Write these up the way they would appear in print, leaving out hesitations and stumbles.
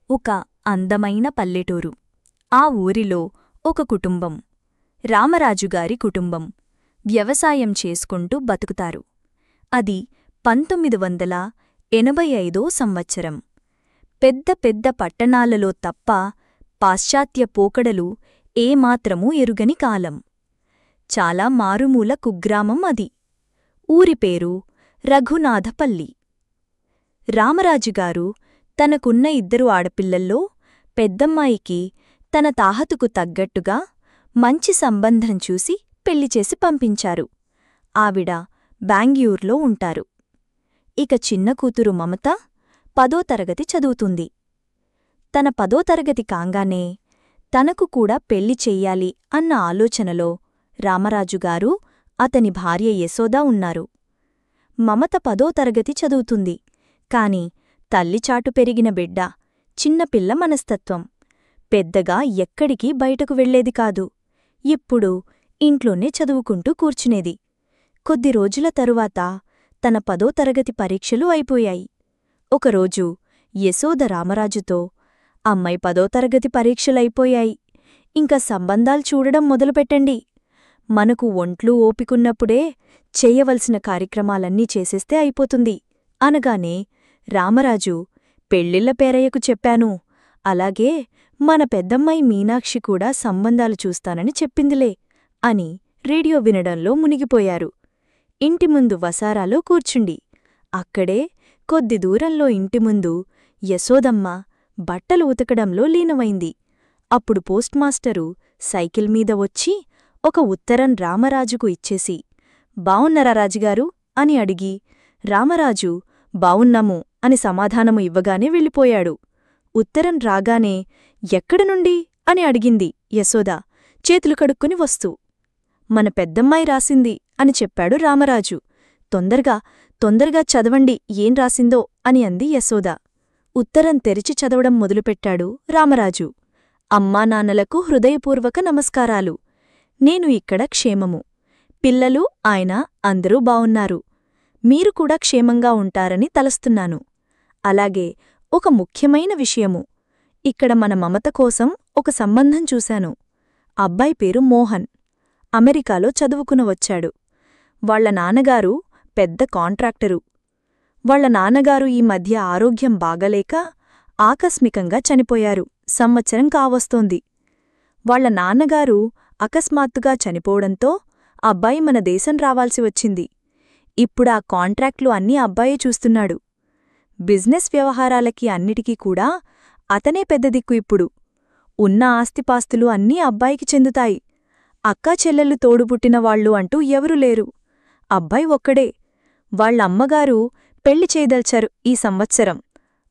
ఒక అందమైన పల్లెటూరు. ఆ ఊరిలో ఒక కుటుంబం, రామరాజుగారి కుటుంబం, వ్యవసాయం చేసుకుంటూ బతుకుతారు. అది 1985 సంవత్సరం. పెద్ద పెద్ద పట్టణాలలో తప్ప పాశ్చాత్య పోకడలు ఏమాత్రమూ ఎరుగని కాలం. చాలా మారుమూల కుగ్రామం అది. ఊరి పేరు రఘునాథపల్లి. రామరాజుగారు తనకున్న 2 ఆడపిల్లల్లో పెద్దమ్మాయికి తన తాహతుకు తగ్గట్టుగా మంచి సంబంధం చూసి పెళ్లిచేసి పంపించారు. ఆవిడ బెంగళూరులో ఉంటారు. ఇక చిన్న కూతురు మమత 10వ తరగతి చదువుతుంది. తన 10వ తరగతి కాంగానే తనకు కూడా పెళ్లి చెయ్యాలి అన్న ఆలోచనలో రామరాజుగారు, అతని భార్య యశోద ఉన్నారు. మమత 10వ తరగతి చదువుతుంది. కాని తల్లిచాటు పెరిగిన బిడ్డ, చిన్నపిల్ల మనస్తత్వం. పెద్దగా ఎక్కడికి బయటకు వెళ్లేది కాదు. ఇప్పుడు ఇంట్లోనే చదువుకుంటూ కూర్చునేది. కొద్ది రోజుల తరువాత తన 10వ తరగతి పరీక్షలు అయిపోయాయి. ఒకరోజు యశోద రామరాజుతో, అమ్మాయి 10వ తరగతి పరీక్షలైపోయాయి, ఇంకా సంబంధాలు చూడడం మొదలుపెట్టండి. మనకు ఒంట్లు ఓపికున్నప్పుడే చెయ్యవలసిన కార్యక్రమాలన్నీ చేసేస్తే అయిపోతుంది అనగానే రామరాజు, పెళ్ళిళ్ళ పేరయ్యకు చెప్పాను, అలాగే మన పెద్దమ్మాయి మీనాక్షి కూడా సంబంధాలు చూస్తానని చెప్పిందిలే అని రేడియో వినడంలో మునిగిపోయారు. ఇంటి ముందు వసారాలో కూర్చుండి, అక్కడే కొద్ది దూరంలో ఇంటి ముందు యశోదమ్మ బట్టలు ఉతకడంలో లీనమైంది. అప్పుడు పోస్ట్మాస్టరు సైకిల్ మీద వచ్చి ఒక ఉత్తరం రామరాజుకు ఇచ్చేసి, బావున్నరా రాజుగారు అని అడిగి, రామరాజు బావున్నాము అని సమాధానము ఇవ్వగానే వెళ్ళిపోయాడు. ఉత్తరం రాగానే ఎక్కడనుండి అని అడిగింది యశోద, చేతులు కడుక్కుని వస్తూ. మన పెద్దమ్మాయి రాసింది అని చెప్పాడు రామరాజు. తొందరగా చదవండి ఏం రాసిందో అని అంది యశోద. ఉత్తరం తెరిచి చదవడం మొదలుపెట్టాడు రామరాజు. అమ్మానాన్నలకు హృదయపూర్వక నమస్కారాలు. నేను ఇక్కడ క్షేమము. పిల్లలు, ఆయన అందరూ బావున్నారు. మీరు కూడా క్షేమంగా ఉంటారని తలస్తున్నాను. అలాగే ఒక ముఖ్యమైన విషయము. ఇక్కడ మన మమత కోసం ఒక సంబంధం చూశాను. అబ్బాయి పేరు మోహన్. అమెరికాలో చదువుకుని వచ్చాడు. వాళ్ల నాన్నగారు పెద్ద కాంట్రాక్టరు. వాళ్ల నాన్నగారు ఈ మధ్య ఆరోగ్యం బాగలేక ఆకస్మికంగా చనిపోయారు. సంవత్సరం కావస్తోంది. వాళ్ల నాన్నగారు అకస్మాత్తుగా చనిపోవడంతో అబ్బాయి మన దేశం రావాల్సి వచ్చింది. ఇప్పుడా కాంట్రాక్ట్లు అన్నీ అబ్బాయే చూస్తున్నాడు. బిజినెస్ వ్యవహారాలకి అన్నిటికీ కూడా అతనే పెద్ద దిక్కు ఇప్పుడు. ఉన్న ఆస్తిపాస్తులు అన్నీ అబ్బాయికి చెందుతాయి. అక్కా చెల్లెళ్ళు తోడుపుట్టినవాళ్లు అంటూ ఎవరూ లేరు. అబ్బాయి ఒక్కడే. వాళ్లమ్మగారు పెళ్లి చేయదల్చారు ఈ సంవత్సరం.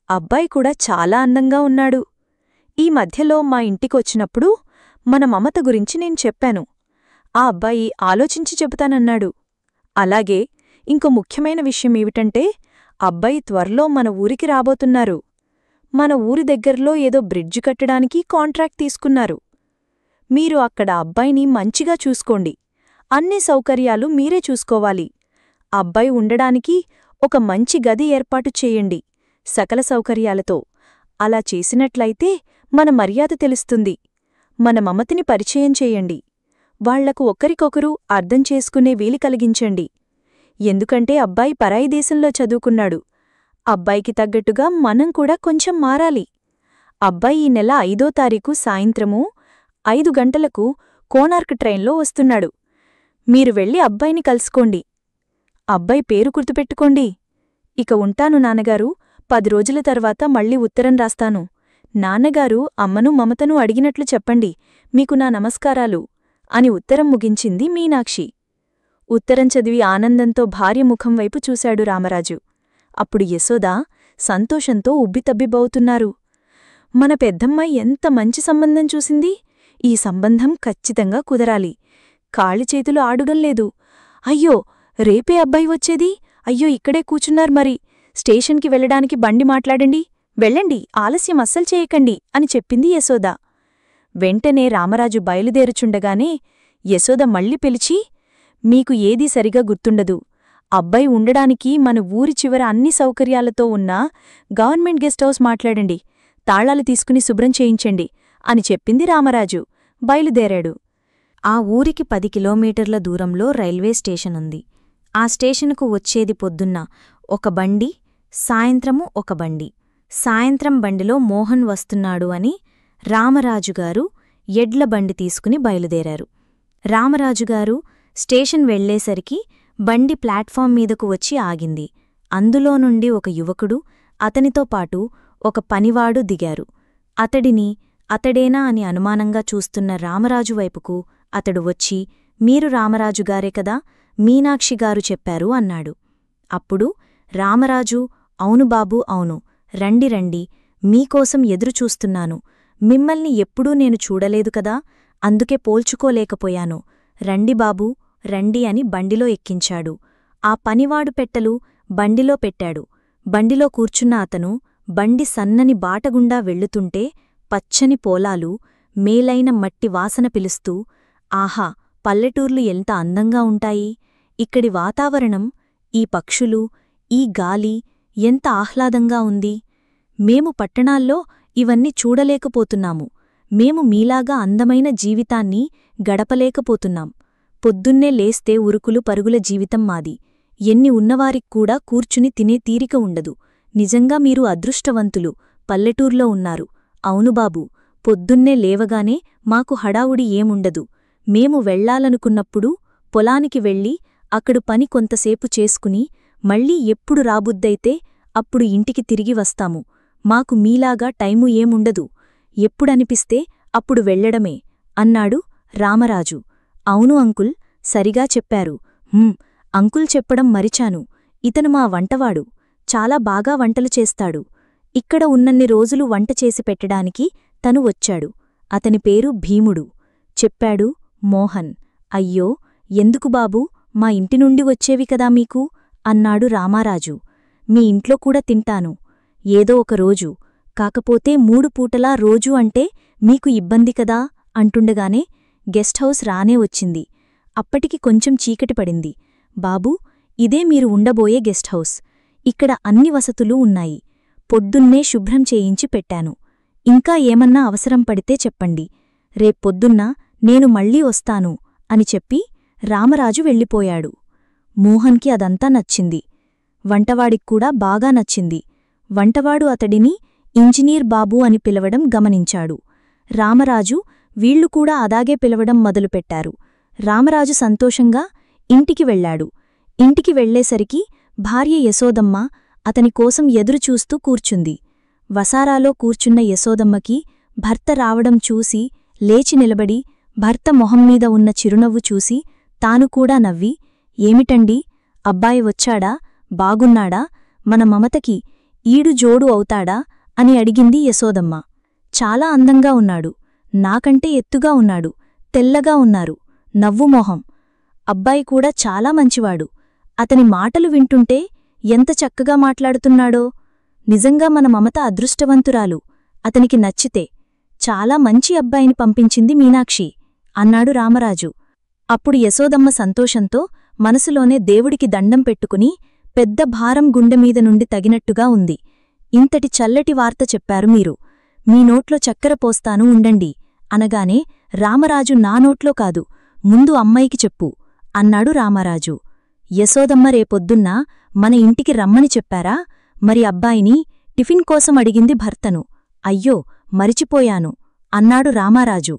అబ్బాయి కూడా చాలా అందంగా ఉన్నాడు. ఈ మధ్యలో మా ఇంటికొచ్చినప్పుడు మన మమత గురించి నేను చెప్పాను. ఆ అబ్బాయి ఆలోచించి చెబుతానన్నాడు. అలాగే ఇంకో ముఖ్యమైన విషయమేమిటంటే, అబ్బాయి త్వరలో మన ఊరికి రాబోతున్నారు. మన ఊరి దగ్గర్లో ఏదో బ్రిడ్జి కట్టడానికి కాంట్రాక్ట్ తీసుకున్నారు. మీరు అక్కడ అబ్బాయిని మంచిగా చూసుకోండి. అన్ని సౌకర్యాలు మీరే చూసుకోవాలి. అబ్బాయి ఉండడానికి ఒక మంచి గది ఏర్పాటు చేయండి, సకల సౌకర్యాలతో. అలా చేసినట్లయితే మన మర్యాద తెలుస్తుంది. మన మమతిని పరిచయం చేయండి. వాళ్లకు ఒకరికొకరు అర్థం చేసుకునే వీలు కలిగించండి. ఎందుకంటే అబ్బాయి పరాయి దేశంలో చదువుకున్నాడు. అబ్బాయికి తగ్గట్టుగా మనం కూడా కొంచెం మారాలి. అబ్బాయి ఈ నెల 5వ తారీఖు సాయంత్రము 5 గంటలకు కోనార్క్ ట్రైన్లో వస్తున్నాడు. మీరు వెళ్ళి అబ్బాయిని కలుసుకోండి. అబ్బాయి పేరు గుర్తుపెట్టుకోండి. ఇక ఉంటాను నాన్నగారు. 10 రోజుల తర్వాత మళ్ళీ ఉత్తరం రాస్తాను. నాన్నగారు అమ్మను మమతను అడిగినట్లు చెప్పండి. మీకు నా నమస్కారాలు అని ఉత్తరం ముగించింది మీనాక్షి. ఉత్తరం చదివి ఆనందంతో భార్య ముఖం వైపు చూశాడు రామరాజు. అప్పుడు యశోద సంతోషంతో ఉబ్బితబ్బిబవుతున్నారు. మన పెద్దమ్మాయి ఎంత మంచి సంబంధం చూసింది. ఈ సంబంధం ఖచ్చితంగా కుదరాలి. కాళిచేతులు ఆడుగంలేదు. అయ్యో, రేపే అబ్బాయి వచ్చేది. అయ్యో, ఇక్కడే కూచున్నారు మరి. స్టేషన్కి వెళ్లడానికి బండి మాట్లాడండి. వెళ్ళండి, ఆలస్యం అస్సలు చేయకండి అని చెప్పింది యశోద. వెంటనే రామరాజు బయలుదేరుచుండగానే యశోద మళ్ళీ పిలిచి, మీకు ఏదీ సరిగా గుర్తుండదు. అబ్బాయి ఉండడానికి మన ఊరి చివర అన్ని సౌకర్యాలతో ఉన్న గవర్నమెంట్ గెస్ట్ హౌస్ మాట్లాడండి. తాళాలు తీసుకుని శుభ్రం చేయించండి అని చెప్పింది రామరాజు. బయలుదేరాడు. ఆ ఊరికి 10 కిలోమీటర్ల దూరంలో రైల్వే స్టేషనుంది. ఆ స్టేషనుకు వచ్చేది పొద్దున్న ఒక బండి, సాయంత్రము ఒక బండి. సాయంత్రం బండిలో మోహన్ వస్తున్నాడు అని రామరాజుగారు ఎడ్ల బండి తీసుకుని బయలుదేరారు. రామరాజుగారు స్టేషన్ వెళ్లేసరికి బండి ప్లాట్ఫామ్ మీదకు వచ్చి ఆగింది. అందులో నుండి ఒక యువకుడు, అతనితో పాటు ఒక పనివాడు దిగారు. అతడేనా అని అనుమానంగా చూస్తున్న రామరాజు వైపుకు అతడు వచ్చి, మీరు రామరాజుగారే కదా, మీనాక్షిగారు చెప్పారు అన్నాడు. అప్పుడు రామరాజు, అవును బాబూ, అవును, రండి రండి, మీకోసం ఎదురుచూస్తున్నాను. మిమ్మల్ని ఎప్పుడూ నేను చూడలేదు కదా, అందుకే పోల్చుకోలేకపోయాను. రండి బాబూ, రండి అని బండిలో ఎక్కించాడు. ఆ పనివాడు పెట్టెలు బండిలో పెట్టాడు. బండిలో కూర్చున్న అతను బండి సన్నని బాటగుండా వెళ్ళుతుంటే పచ్చని పోలాలు, మేలైన మట్టి వాసన పిలుస్తూ, ఆహా, పల్లెటూర్లు ఎంత అందంగా ఉంటాయి, ఇక్కడి వాతావరణం, ఈ పక్షులు, ఈ గాలి ఎంత ఆహ్లాదంగా ఉంది. మేము పట్టణాల్లో ఇవన్నీ చూడలేకపోతున్నాము. మేము మీలాగా అందమైన జీవితాన్ని గడపలేకపోతున్నాం. పొద్దున్నే లేస్తే ఉరుకులు పరుగుల జీవితం మాది. ఎన్ని ఉన్నవారిక్కూడా కూర్చుని తినే తీరిక ఉండదు. నిజంగా మీరు అదృష్టవంతులు, పల్లెటూర్లో ఉన్నారు. అవును బాబూ, పొద్దున్నే లేవగానే మాకు హడావుడి ఏముండదు. మేము వెళ్లాలనుకున్నప్పుడు పొలానికి వెళ్ళి అక్కడు పని కొంతసేపు చేసుకుని మళ్ళీ ఎప్పుడు రాబుద్దైతే అప్పుడు ఇంటికి తిరిగి వస్తాము. మాకు మీలాగా టైము ఏముండదు. ఎప్పుడనిపిస్తే అప్పుడు వెళ్లడమే అన్నాడు రామరాజు. అవును అంకుల్, సరిగా చెప్పారు. అంకుల్ చెప్పడం మరిచాను. ఇతను మా వంటవాడు. చాలా బాగా వంటలు చేస్తాడు. ఇక్కడ ఉన్నన్ని రోజులు వంట చేసి పెట్టడానికి తను వచ్చాడు. అతని పేరు భీముడు, చెప్పాడు మోహన్. అయ్యో, ఎందుకు బాబూ, మా ఇంటి నుండి వచ్చేవి కదా మీకు అన్నాడు రామరాజు. మీ ఇంట్లో కూడా తింటాను, ఏదో ఒక రోజు, కాకపోతే 3 పూటలా రోజూ అంటే మీకు ఇబ్బంది కదా అంటుండగానే గెస్ట్ హౌస్ రానే వచ్చింది. అప్పటికి కొంచెం చీకటి పడింది. బాబూ, ఇదే మీరు ఉండబోయే గెస్ట్ హౌస్. ఇక్కడ అన్ని వసతులూ ఉన్నాయి. పొద్దున్నే శుభ్రం చేయించి పెట్టాను. ఇంకా ఏమన్నా అవసరం పడితే చెప్పండి. రేపొద్దున్న నేను మళ్ళీ వస్తాను అని చెప్పి రామరాజు వెళ్ళిపోయాడు. మోహన్కి అదంతా నచ్చింది. వంటవాడిక్కూడా బాగా నచ్చింది. వంటవాడు అతడిని ఇంజనీర్ బాబూ అని పిలవడం గమనించాడు. రామరాజు వీళ్లు కూడా అలాగే పిలవడం మొదలుపెట్టారు. రామరాజు సంతోషంగా ఇంటికి వెళ్లాడు. ఇంటికి వెళ్లేసరికి భార్య యశోదమ్మ అతని కోసం ఎదురుచూస్తూ కూర్చుంది. వసారాలో కూర్చున్న యశోదమ్మకి భర్త రావడం చూసి లేచి నిలబడి భర్త మొహంమీద ఉన్న చిరునవ్వు చూసి తాను కూడా నవ్వి, ఏమిటండీ, అబ్బాయి వచ్చాడా, బాగున్నాడా, మన మమతకి ఈడు జోడు అవుతాడా అని అడిగింది యశోదమ్మ. చాలా అందంగా ఉన్నాడు, నాకంటే ఎత్తుగా ఉన్నాడు, తెల్లగా ఉన్నారు, నవ్వు మొహం. అబ్బాయి కూడా చాలా మంచివాడు. అతని మాటలు వింటుంటే ఎంత చక్కగా మాట్లాడుతున్నాడో. నిజంగా మన మమత అదృష్టవంతురాలు. అతనికి నచ్చితే చాలా మంచి అబ్బాయిని పంపించింది మీనాక్షి అన్నాడు రామరాజు. అప్పుడు యశోదమ్మ సంతోషంతో మనసులోనే దేవుడికి దండం పెట్టుకుని పెద్ద భారం గుండెమీద నుండి తగినట్టుగా ఉంది. ఇంతటి చల్లటి వార్త చెప్పారు మీరు. మీ నోట్లో చక్కెర పోస్తాను ఉండండి అనగానే రామరాజు, నా నోట్లో కాదు, ముందు అమ్మాయికి చెప్పు అన్నాడు రామరాజు. యశోదమ్మ రేపొద్దున్న మన ఇంటికి రమ్మని చెప్పారా? మరి అబ్బాయిని టిఫిన్ కోసం అడిగింది భర్తను. అయ్యో, మరిచిపోయాను అన్నాడు రామరాజు.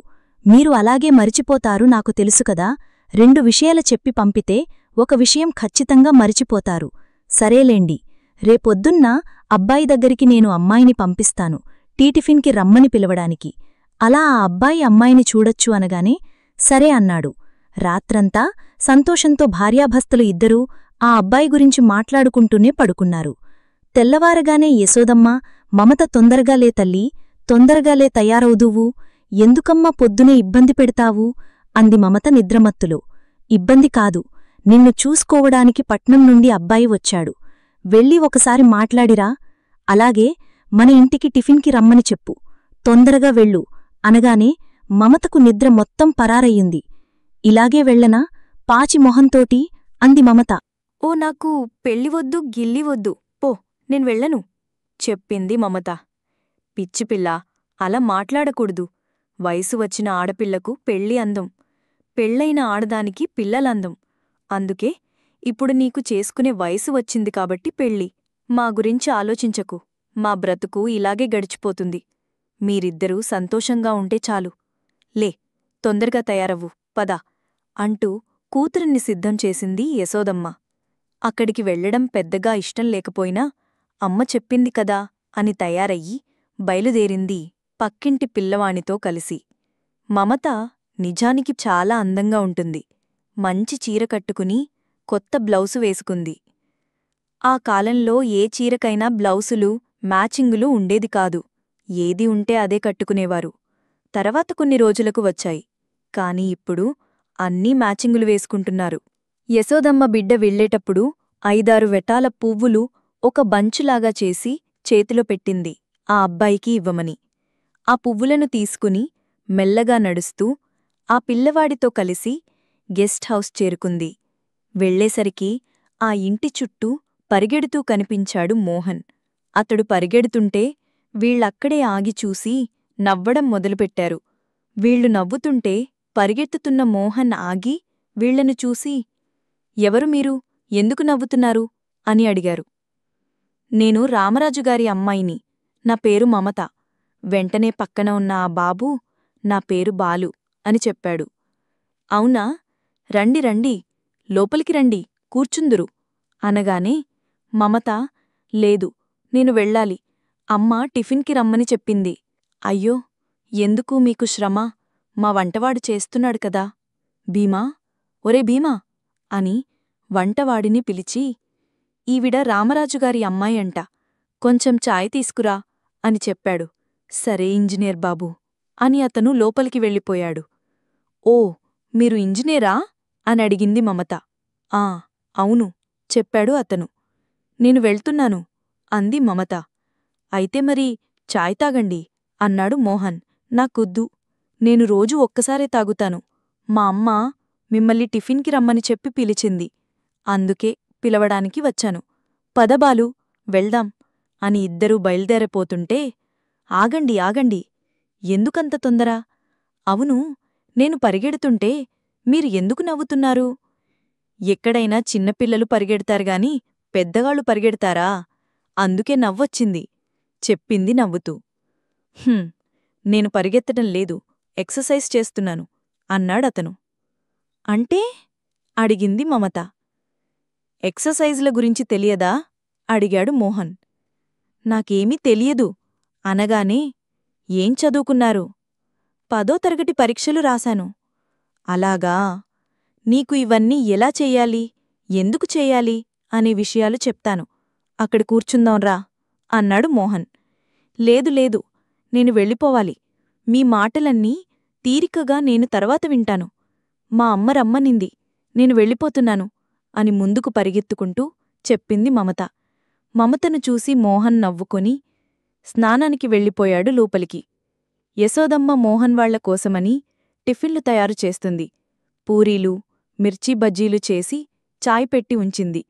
మీరు అలాగే మరిచిపోతారు నాకు తెలుసుకదా. 2 విషయాలు చెప్పి పంపితే ఒక విషయం ఖచ్చితంగా మరిచిపోతారు. సరేలేండి, రేపొద్దున్న అబ్బాయి దగ్గరికి నేను అమ్మాయిని పంపిస్తాను టిఫిన్కి రమ్మని పిలవడానికి. అలా ఆ అబ్బాయి అమ్మాయిని చూడొచ్చు అనగానే సరే అన్నాడు. రాత్రంతా సంతోషంతో భార్యాభర్తలు ఇద్దరూ ఆ అబ్బాయి గురించి మాట్లాడుకుంటూనే పడుకున్నారు. తెల్లవారగానే యశోదమ్మ, మమత తొందరగాలే తల్లీ, తొందరగాలే తయారవుదువు, ఎందుకమ్మా పొద్దునే ఇబ్బంది పెడతావు అంది మమత నిద్రమత్తులో. ఇబ్బంది కాదు, నిన్ను చూసుకోవడానికి పట్నం నుండి అబ్బాయి వచ్చాడు. వెళ్ళి ఒకసారి మాట్లాడిరా. అలాగే మన ఇంటికి టిఫిన్కి రమ్మని చెప్పు, తొందరగా వెళ్ళు అనగానే మమతకు నిద్ర మొత్తం పరారయ్యింది. ఇలాగే వెళ్ళనా పాచి మొహంతోటి అంది మమత. ఓ, నాకు పెళ్ళివద్దు గిల్లివద్దు, పో, నేను వెళ్ళను చెప్పింది మమత. పిచ్చిపిల్లా, అలా మాట్లాడకూడదు. వయసు వచ్చిన ఆడపిల్లకు పెళ్ళి అందం. పెళ్ళైన ఆడదానికి పిల్లలందం. అందుకే ఇప్పుడు నీకు చేసుకునే వయసు వచ్చింది కాబట్టి పెళ్ళి. మా గురించి ఆలోచించకు. మా బ్రతుకు ఇలాగే గడిచిపోతుంది. మీరిద్దరూ సంతోషంగా ఉంటే చాలు. లే, తొందరగా తయారవ్వు, పద అంటూ కూతురిని సిద్ధం చేసింది యశోదమ్మ. అక్కడికి వెళ్లడం పెద్దగా ఇష్టం లేకపోయినా అమ్మ చెప్పింది కదా అని తయారయ్యి బయలుదేరింది పక్కింటి పిల్లవానితో కలిసి. మమత నిజానికి చాలా అందంగా ఉంటుంది. మంచి చీర కట్టుకుని కొత్త బ్లౌసు వేసుకుంది. ఆ కాలంలో ఏ చీరకైనా బ్లౌసులు, మ్యాచింగులు ఉండేది కాదు. ఏది ఉంటే అదే కట్టుకునేవారు. తర్వాత కొన్ని రోజులకు వచ్చాయి. కాని ఇప్పుడు అన్నీ మ్యాచింగులు వేసుకుంటున్నారు. యశోదమ్మ బిడ్డ వెళ్ళేటప్పుడు 5-6 వెటాల పువ్వులు ఒక బంచులాగా చేసి చేతిలో పెట్టింది ఆ అబ్బాయికి ఇవ్వమని. ఆ పువ్వులను తీసుకుని మెల్లగా నడుస్తూ ఆ పిల్లవాడితో కలిసి గెస్ట్ హౌస్ చేరుకుంది. వెళ్ళేసరికి ఆ ఇంటి చుట్టూ పరిగెడుతూ కనిపించాడు మోహన్. అతడు పరిగెడుతుంటే వీళ్ళక్కడే ఆగి చూసి నవ్వడం మొదలుపెట్టారు. వీళ్లు నవ్వుతుంటే పరిగెత్తుతున్న మోహన్ ఆగి వీళ్లను చూసి, ఎవరు మీరు, ఎందుకు నవ్వుతున్నారు అని అడిగారు. నేను రామరాజుగారి అమ్మాయిని, నా పేరు మమత. వెంటనే పక్కన ఉన్న ఆ బాబు, నా పేరు బాలు అని చెప్పాడు. అవునా, రండి రండి, లోపలికి రండి, కూర్చుందురు అనగానే మమత, లేదు, నేను వెళ్ళాలి, అమ్మ టిఫిన్కి రమ్మని చెప్పింది. అయ్యో, ఎందుకు మీకు శ్రమ, మా వంటవాడు చేస్తున్నాడు కదా. భీమా, ఒరే భీమా అని వంటవాడిని పిలిచి, ఈవిడ రామరాజుగారి అమ్మాయి అంట, కొంచెం చాయ్ తీసుకురా అని చెప్పాడు. సరే ఇంజనీర్ బాబూ అని అతను లోపలికి వెళ్ళిపోయాడు. ఓ, మీరు ఇంజనీరా అని అడిగింది మమత. ఆ, అవును చెప్పాడు అతను. నేను వెళ్తున్నాను అంది మమత. అయితే మరి చాయ్ తాగండి అన్నాడు మోహన్. నాకొద్దు, నేను రోజూ ఒక్కసారే తాగుతాను. మా అమ్మ మిమ్మల్ని టిఫిన్కి రమ్మని చెప్పి పిలిచింది, అందుకే పిలవడానికి వచ్చాను. పదబాలు, వెళ్దాం అని ఇద్దరూ బయల్దేరపోతుంటే, ఆగండి ఆగండి, ఎందుకంత తొందర? అవును, నేను పరిగెడుతుంటే మీరు ఎందుకు నవ్వుతున్నారు? ఎక్కడైనా చిన్నపిల్లలు పరిగెడతారుగాని పెద్దగాళ్ళు పరిగెడతారా? అందుకే నవ్వొచ్చింది చెప్పింది నవ్వుతూ. నేను పరిగెత్తడం లేదు, ఎక్సర్సైజ్ చేస్తున్నాను అన్నాడతను. అంటే అడిగింది మమత. ఎక్సర్సైజుల గురించి తెలియదా అడిగాడు మోహన్. నాకేమీ తెలియదు అనగానే, ఏం చదువుకున్నారు? 10వ తరగతి పరీక్షలు రాశాను. అలాగా, నీకు ఇవన్నీ ఎలా చెయ్యాలి, ఎందుకు చెయ్యాలి అనే విషయాలు చెప్తాను, అక్కడ కూర్చుందాంరా అన్నాడు మోహన్. లేదు లేదు, నేను వెళ్ళిపోవాలి. మీ మాటలన్నీ తీరికగా నేను తర్వాత వింటాను. మా అమ్మ రమ్మనింది, నేను వెళ్ళిపోతున్నాను అని ముందుకు పరిగెత్తుకుంటూ చెప్పింది మమత. మమతను చూసి మోహన్ నవ్వుకొని స్నానానికి వెళ్ళిపోయాడు లోపలికి. యశోదమ్మ మోహన్ వాళ్ల కోసమని టిఫిన్లు తయారు చేస్తుంది. పూరీలు, మిర్చీ బజ్జీలు చేసి చాయ్ పెట్టి ఉంచింది.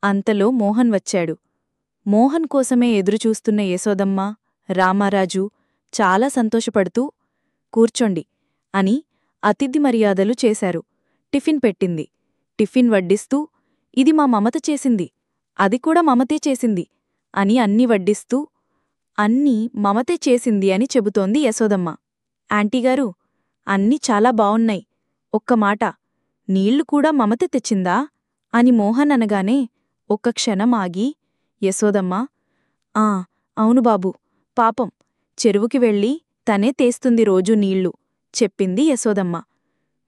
అంతలో మోహన్ వచ్చాడు. మోహన్ కోసమే ఎదురుచూస్తున్న యశోదమ్మ, రామారాజు చాలా సంతోషపడుతూ కూర్చోండి అని అతిథి మర్యాదలు చేశారు. టిఫిన్ పెట్టింది. టిఫిన్ వడ్డిస్తూ, ఇది మా మమత చేసింది, అది కూడా మమతే చేసింది అని అన్ని వడ్డిస్తూ, అన్నీ మమతే చేసింది అని చెబుతోంది యశోదమ్మ. ఆంటీగారు, అన్నీ చాలా బావున్నాయి. ఒక్క మాట, నీళ్లు కూడా మమతే తెచ్చిందా అని మోహన్ అనగానే ఒక్క క్షణం ఆగి యశోదమ్మ, ఆ, అవును బాబూ, పాపం చెరువుకి వెళ్ళి తనే తేస్తుంది రోజూ నీళ్లు చెప్పింది యశోదమ్మ.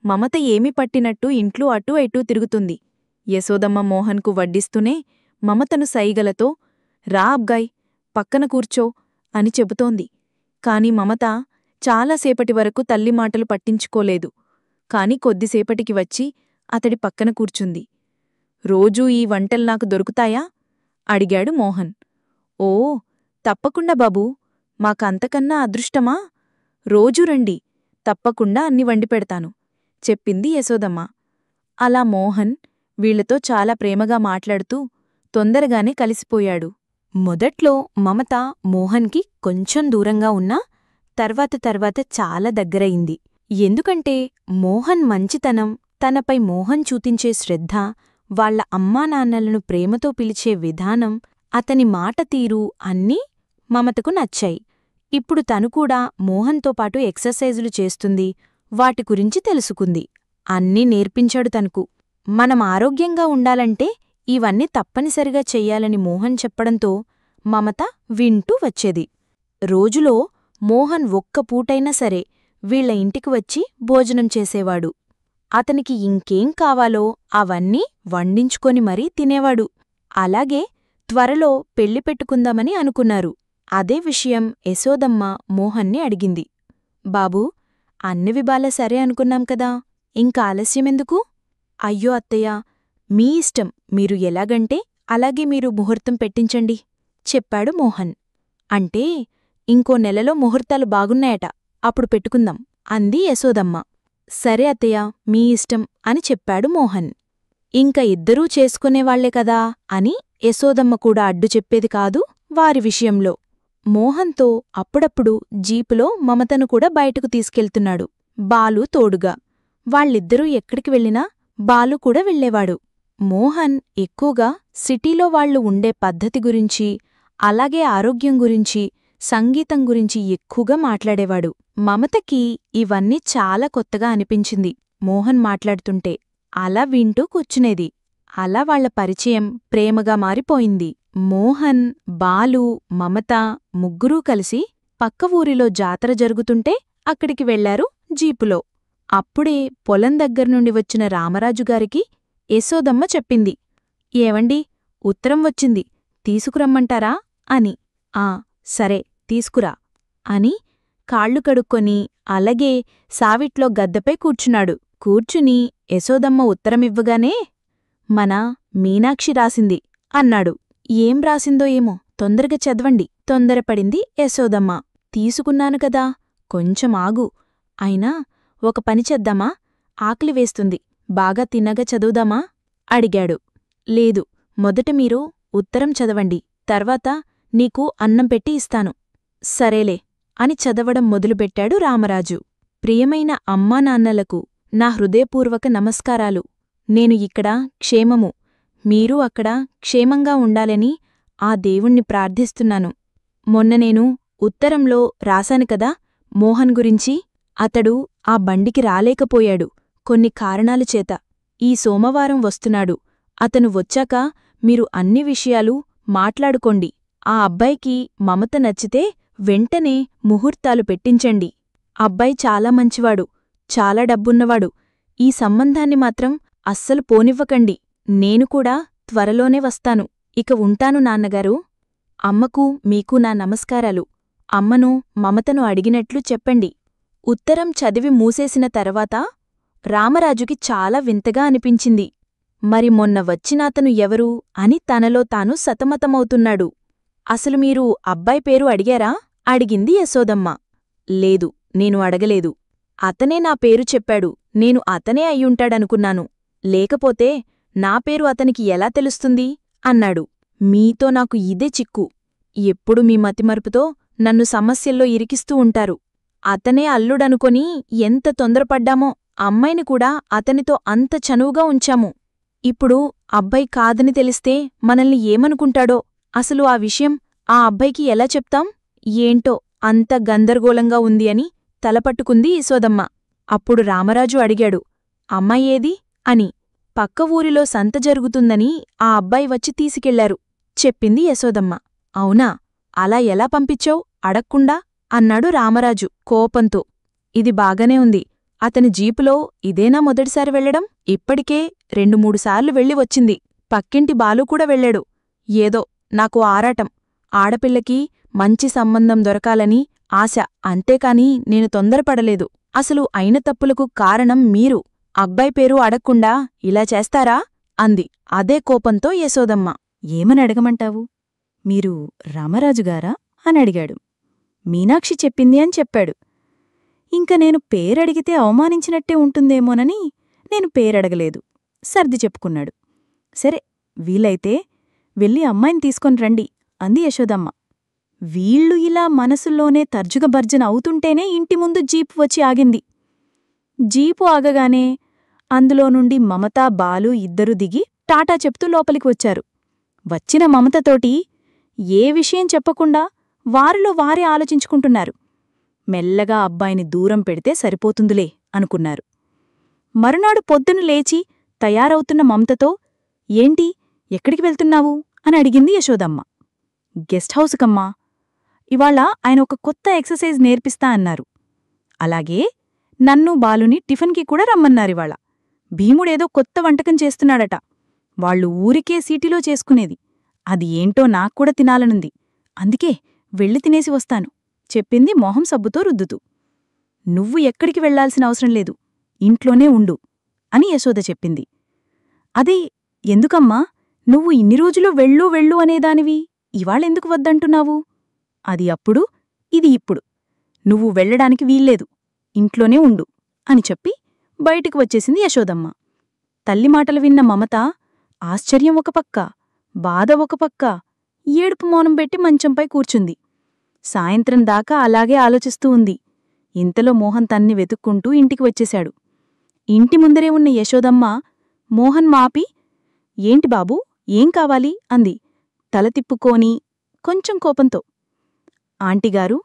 మమత ఏమి పట్టినట్టు ఇంట్లో అటూ ఇటూ తిరుగుతుంది. యశోదమ్మ మోహన్కు వడ్డిస్తూనే మమతను సైగలతో, రా అబ్గాయ్, పక్కన కూర్చో అని చెబుతోంది. కాని మమత చాలాసేపటి వరకు తల్లి మాటలు పట్టించుకోలేదు. కాని కొద్దిసేపటికి వచ్చి అతడి పక్కన కూర్చుంది. రోజూ ఈ వంటల్నాకు దొరుకుతాయా అడిగాడు మోహన్. ఓ, తప్పకుండా బాబూ, మాకంతకన్నా అదృష్టమా? రోజూ రండి, తప్పకుండా అన్ని వండిపెడతాను చెప్పింది యశోదమ్మ. అలా మోహన్ వీళ్లతో చాలా ప్రేమగా మాట్లాడుతూ తొందరగానే కలిసిపోయాడు. మొదట్లో మమత మోహన్కి కొంచెం దూరంగా ఉన్నా తర్వాత చాలా దగ్గరయింది. ఎందుకంటే మోహన్ మంచితనం, తనపై మోహన్ చూపించే శ్రద్ధ, వాళ్ల అమ్మానాన్నలను ప్రేమతో పిలిచే విధానం, అతని మాట తీరు అన్నీ మమతకు నచ్చాయి. ఇప్పుడు తను కూడా మోహన్తో పాటు ఎక్సర్సైజులు చేస్తుంది, వాటి గురించి తెలుసుకుంది. అన్నీ నేర్పించాడు తనకు. మనం ఆరోగ్యంగా ఉండాలంటే ఇవన్నీ తప్పనిసరిగా చెయ్యాలని మోహన్ చెప్పడంతో మమత వింటూ వచ్చేది. రోజులో మోహన్ ఒక్క పూటైనా సరే వీళ్ల ఇంటికి వచ్చి భోజనం చేసేవాడు. అతనికి ఇంకేం కావాలో అవన్నీ వండించుకొని మరీ తినేవాడు. అలాగే త్వరలో పెళ్లి పెట్టుకుందామని అనుకున్నారు. అదే విషయం యశోదమ్మ మోహన్ని అడిగింది. బాబూ, అన్ని విబాల సరే అనుకున్నాం కదా, ఇంక ఆలస్యమెందుకు? అయ్యో అత్తయ్యా, మీ ఇష్టం, మీరు ఎలాగంటే అలాగే మీరు ముహూర్తం పెట్టించండి చెప్పాడు మోహన్. అంటే ఇంకో నెలలో ముహూర్తాలు బాగున్నాయట, అప్పుడు పెట్టుకుందాం అంది యశోదమ్మ. సరే అత్తయ్య, మీ ఇష్టం అని చెప్పాడు మోహన్. ఇంక ఇద్దరూ చేసుకునేవాళ్లే కదా అని యశోదమ్మ కూడా అడ్డు చెప్పేది కాదు వారి విషయంలో. మోహన్తో అప్పుడప్పుడు జీపులో మమతను కూడా బయటకు తీసుకెళ్తున్నాడు, బాలు తోడుగా. వాళ్ళిద్దరూ ఎక్కడికి వెళ్ళినా బాలు కూడా వెళ్ళేవాడు. మోహన్ ఎక్కువగా సిటీలో వాళ్లు ఉండే పద్ధతి గురించి, అలాగే ఆరోగ్యం గురించి, సంగీతం గురించి ఎక్కువగా మాట్లాడేవాడు. మమతకి ఇవన్నీ చాలా కొత్తగా అనిపించింది మోహన్ మాట్లాడుతుంటే. అలా వింటూ కూర్చునేది. అలా వాళ్ల పరిచయం ప్రేమగా మారిపోయింది. మోహన్, బాలు, మమత ముగ్గురూ కలిసి పక్క ఊరిలో జాతర జరుగుతుంటే అక్కడికి వెళ్లారు జీపులో. అప్పుడే పొలం దగ్గర్నుండి వచ్చిన రామరాజుగారికి యశోదమ్మ చెప్పింది. ఏవండి, ఉత్తరం వచ్చింది, తీసుకురమ్మంటారా అని. ఆ సరే, తీసుకురా అని కాళ్ళు కడుక్కొని అలాగే సావిట్లో గద్దపై కూర్చున్నాడు. కూర్చుని యశోదమ్మ ఉత్తరమివ్వగానే మన మీనాక్షి రాసింది అన్నాడు. ఏం రాసిందో ఏమో, తొందరగా చదవండి తొందరపడింది యశోదమ్మ. తీసుకున్నాను కదా, కొంచెం ఆగు. అయినా ఒక పని చేద్దామా? ఆకలి వేస్తుంది, బాగా తిన్నగా చదువుదామా అడిగాడు. లేదు, మొదట మీరు ఉత్తరం చదవండి, తర్వాత నీకు అన్నం పెట్టి ఇస్తాను. సరేలే అని చదవడం మొదలుపెట్టాడు రామరాజు. ప్రియమైన అమ్మానాన్నలకు నా హృదయపూర్వక నమస్కారాలు. నేను ఇక్కడ క్షేమము, మీరూ అక్కడ క్షేమంగా ఉండాలని ఆ దేవుణ్ణి ప్రార్థిస్తున్నాను. మొన్న నేను ఉత్తరంలో రాశాను కదా మోహన్ గురించి, అతడు ఆ బండికి రాలేకపోయాడు కొన్ని కారణాలు చేత. ఈ సోమవారం వస్తున్నాడు. అతను వచ్చాక మీరు అన్ని విషయాలు మాట్లాడుకోండి. ఆ అబ్బాయికి మమత నచ్చితే వెంటనే ముహూర్తాలు పెట్టించండి. అబ్బాయి చాలా మంచివాడు, చాలా డబ్బున్నవాడు. ఈ సంబంధాన్ని మాత్రం అస్సలు పోనివ్వకండి. నేను కూడా త్వరలోనే వస్తాను. ఇక ఉంటాను నాన్నగారు. అమ్మకు మీకు నా నమస్కారాలు. అమ్మను మమతను అడిగినట్లు చెప్పండి. ఉత్తరం చదివి మూసేసిన తర్వాత రామరాజుకి చాలా వింతగా అనిపించింది. మరి మొన్న వచ్చినాతను ఎవరు అని తనలో తాను సతమతమవుతున్నాడు. అసలు మీరు అబ్బాయి పేరు అడిగారా అడిగింది యశోదమ్మ. లేదు, నేను అడగలేదు. అతనే నా పేరు చెప్పాడు. నేను అతనే అయ్యుంటాడనుకున్నాను. లేకపోతే నా పేరు అతనికి ఎలా తెలుస్తుంది అన్నాడు. మీతో నాకు ఇదే చిక్కు. ఎప్పుడు మీ మతిమరుపుతో నన్ను సమస్యల్లో ఇరికిస్తూ ఉంటారు. అతనే అల్లుడనుకొని ఎంత తొందరపడ్డామో, అమ్మాయిని కూడా అతనితో అంత చనువుగా ఉంచాము. ఇప్పుడు అబ్బాయి కాదని తెలిస్తే మనల్ని ఏమనుకుంటాడో. అసలు ఆ విషయం ఆ అబ్బాయికి ఎలా చెప్తాం? ఏంటో అంత గందరగోళంగా ఉంది అని తలపట్టుకుంది యశోదమ్మ. అప్పుడు రామరాజు అడిగాడు, అమ్మాయేది అని. పక్క ఊరిలో సంత జరుగుతుందని ఆ అబ్బాయి వచ్చి తీసుకెళ్లారు చెప్పింది యశోదమ్మ. అవునా, అలా ఎలా పంపించావ్ అడక్కుండా అన్నాడు రామరాజు కోపంతో. ఇది బాగానే ఉంది. అతని జీపులో ఇదేనా మొదటిసారి వెళ్లడం? ఇప్పటికే 2-3 సార్లు వెళ్ళి వచ్చింది. పక్కింటి బాలు కూడా వెళ్ళాడు. ఏదో నాకు ఆరాటం. ఆడపిల్లకి మంచి సంబంధం దొరకాలని ఆశ, అంతేకాని నేను తొందరపడలేదు. అసలు అయిన తప్పులకు కారణం మీరు. అబ్బాయి పేరు అడక్కుండా ఇలా చేస్తారా అంది అదే కోపంతో యశోదమ్మ. ఏమని అడగమంటావు? మీరు రామరాజుగారా అని అడిగాడు. మీనాక్షి చెప్పింది అని చెప్పాడు. ఇంక నేను పేరడిగితే అవమానించినట్టే ఉంటుందేమోనని నేను పేరడగలేదు. సర్ది చెప్పుకున్నాడు. సరే, వీలైతే వెళ్ళి అమ్మాయిని తీసుకొని రండి అంది యశోదమ్మ. వీళ్ళు ఇలా మనసుల్లోనే తర్జుగభర్జన అవుతుంటేనే ఇంటి ముందు జీపు వచ్చి ఆగింది. జీపు ఆగగానే అందులో నుండి మమత, బాలు ఇద్దరూ దిగి టాటా చెప్తూ లోపలికి వచ్చారు. వచ్చిన మమతతోటి ఏ విషయం చెప్పకుండా వారిలో వారే ఆలోచించుకుంటున్నారు. మెల్లగా అబ్బాయిని దూరం పెడితే సరిపోతుందిలే అనుకున్నారు. మరునాడు పొద్దున లేచి తయారవుతున్న మమతతో, ఏంటి, ఎక్కడికి వెళ్తున్నావు అని అడిగింది యశోదమ్మ. గెస్ట్ హౌసుకమ్మా. ఇవాళ ఆయన ఒక కొత్త ఎక్సర్సైజ్ నేర్పిస్తా అన్నారు. అలాగే నన్ను, బాలుని టిఫిన్కి కూడా రమ్మన్నారివాళ. భీముడేదో కొత్త వంటకం చేస్తున్నాడట. వాళ్ళు ఊరికే సీటిలో చేసుకునేది. అది ఏంటో నాక్కూడా తినాలనుంది. అందుకే వెళ్ళి తినేసి వస్తాను చెప్పింది మొహం సబ్బుతో రుద్దుతూ. నువ్వు ఎక్కడికి వెళ్లాల్సిన అవసరం లేదు, ఇంట్లోనే ఉండు అని యశోద చెప్పింది. అదే, ఎందుకమ్మా నువ్వు ఇన్ని రోజులు వెళ్ళు వెళ్ళు అనేదానివి ఇవాళెందుకు వద్దంటున్నావు? అది అప్పుడు, ఇది ఇప్పుడు. నువ్వు వెళ్లడానికి వీల్లేదు, ఇంట్లోనే ఉండు అని చెప్పి బయటికి వచ్చేసింది యశోదమ్మ. తల్లి మాటలు విన్న మమత ఆశ్చర్యం ఒక పక్క, బాధ ఒక పక్క, ఏడుపు మౌనం పెట్టి మంచంపై కూర్చుంది. సాయంత్రం దాకా అలాగే ఆలోచిస్తూ ఉంది. ఇంతలో మోహన్ తన్ని వెతుక్కుంటూ ఇంటికి వచ్చేశాడు. ఇంటి ముందరే ఉన్న యశోదమ్మ మోహన్ మాపి, ఏంటి బాబూ, ఏం కావాలి అంది తల తిప్పుకోని కొంచెం కోపంతో. ఆంటీగారు,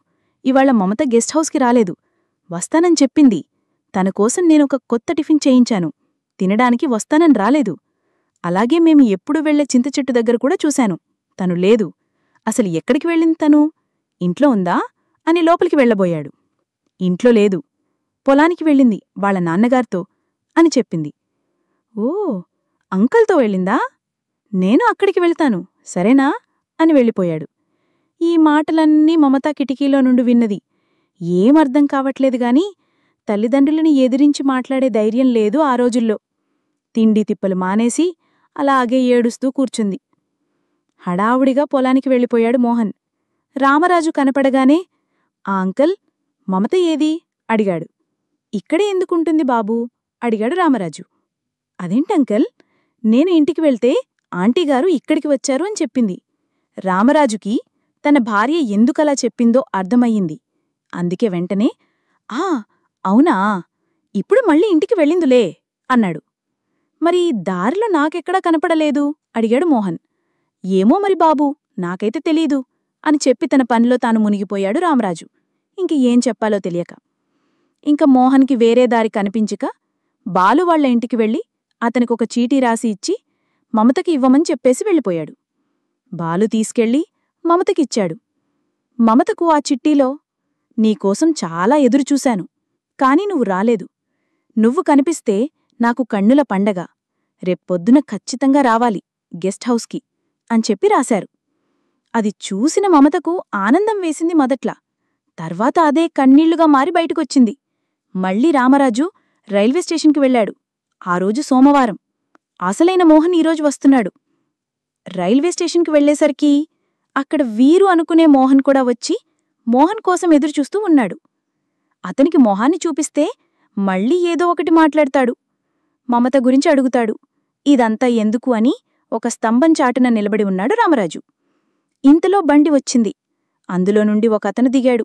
ఇవాళ మమత గెస్ట్ హౌస్కి రాలేదు. వస్తానని చెప్పింది. తనకోసం నేనొక కొత్త టిఫిన్ చేయించాను. తినడానికి వస్తానని రాలేదు. అలాగే మేము ఎప్పుడు వెళ్లే చింతచెట్టు దగ్గర కూడా చూశాను. తను లేదు. అసలు ఎక్కడికి వెళ్ళింది తను? ఇంట్లో ఉందా అని లోపలికి వెళ్లబోయాడు. ఇంట్లో లేదు, పొలానికి వెళ్ళింది వాళ్ళ నాన్నగారితో అని చెప్పింది. ఓ, అంకల్తో వెళ్ళిందా? నేను అక్కడికి వెళ్తాను, సరేనా అని వెళ్ళిపోయాడు. ఈ మాటలన్నీ మమతా కిటికీలో నుండి విన్నది. ఏమర్థం కావట్లేదుగాని తల్లిదండ్రులని ఎదిరించి మాట్లాడే ధైర్యం లేదు ఆ రోజుల్లో. తిండి తిప్పలు మానేసి అలాగే ఏడుస్తూ కూర్చుంది. హడావుడిగా పొలానికి వెళ్ళిపోయాడు మోహన్. రామరాజు కనపడగానే, ఆ అంకల్, మమత ఏది అడిగాడు. ఇక్కడే ఎందుకుంటుంది బాబూ అడిగాడు రామరాజు. అదేంటంకల్, నేను ఇంటికి వెళ్తే ఆంటీగారు ఇక్కడికి వచ్చారు అని చెప్పింది. రామరాజుకి తన భార్య ఎందుకలా చెప్పిందో అర్థమయ్యింది. అందుకే వెంటనే, ఆ అవునా, ఇప్పుడు మళ్ళీ ఇంటికి వెళ్ళిందులే అన్నాడు. మరి దారిలో నాకెక్కడా కనపడలేదు అడిగాడు మోహన్. ఏమో మరి బాబూ, నాకైతే తెలీదు అని చెప్పి తన పనిలో తాను మునిగిపోయాడు రామరాజు. ఇంక ఏం చెప్పాలో తెలియక. ఇంక మోహన్కి వేరే దారి కనిపించక బాలు వాళ్ల ఇంటికి వెళ్ళి అతనికొక చీటీ రాసి ఇచ్చి మమతకి ఇవ్వమని చెప్పేసి వెళ్ళిపోయాడు. బాలు తీసుకెళ్ళి మమతకిచ్చాడు. మమతకు ఆ చిట్టీలో, నీకోసం చాలా ఎదురుచూశాను, కాని నువ్వు రాలేదు. నువ్వు కనిపిస్తే నాకు కన్నుల పండగ. రేప్పొద్దున ఖచ్చితంగా రావాలి గెస్ట్ హౌస్కి అని చెప్పి రాశారు. అది చూసిన మమతకు ఆనందం వేసింది మొదట్లా. తర్వాత అదే కన్నీళ్లుగా మారి బయటకొచ్చింది. మళ్ళీ రామరాజు రైల్వే స్టేషన్కి వెళ్లాడు. ఆ రోజు సోమవారం. అసలైన మోహన్ ఈరోజు వస్తున్నాడు. రైల్వే స్టేషన్కి వెళ్లేసరికి అక్కడ వీరు అనుకునే మోహన్ కూడా వచ్చి మోహన్ కోసం ఎదురుచూస్తూ ఉన్నాడు. అతనికి మొహాన్ని చూపిస్తే మళ్ళీ ఏదో ఒకటి మాట్లాడతాడు. మమత గురించి అడుగుతాడు. ఇదంతా ఎందుకు అని ఒక స్తంభం చాటున నిలబడి ఉన్నాడు రామరాజు. ఇంతలో బండి వచ్చింది. అందులో నుండి ఒక అతను దిగాడు.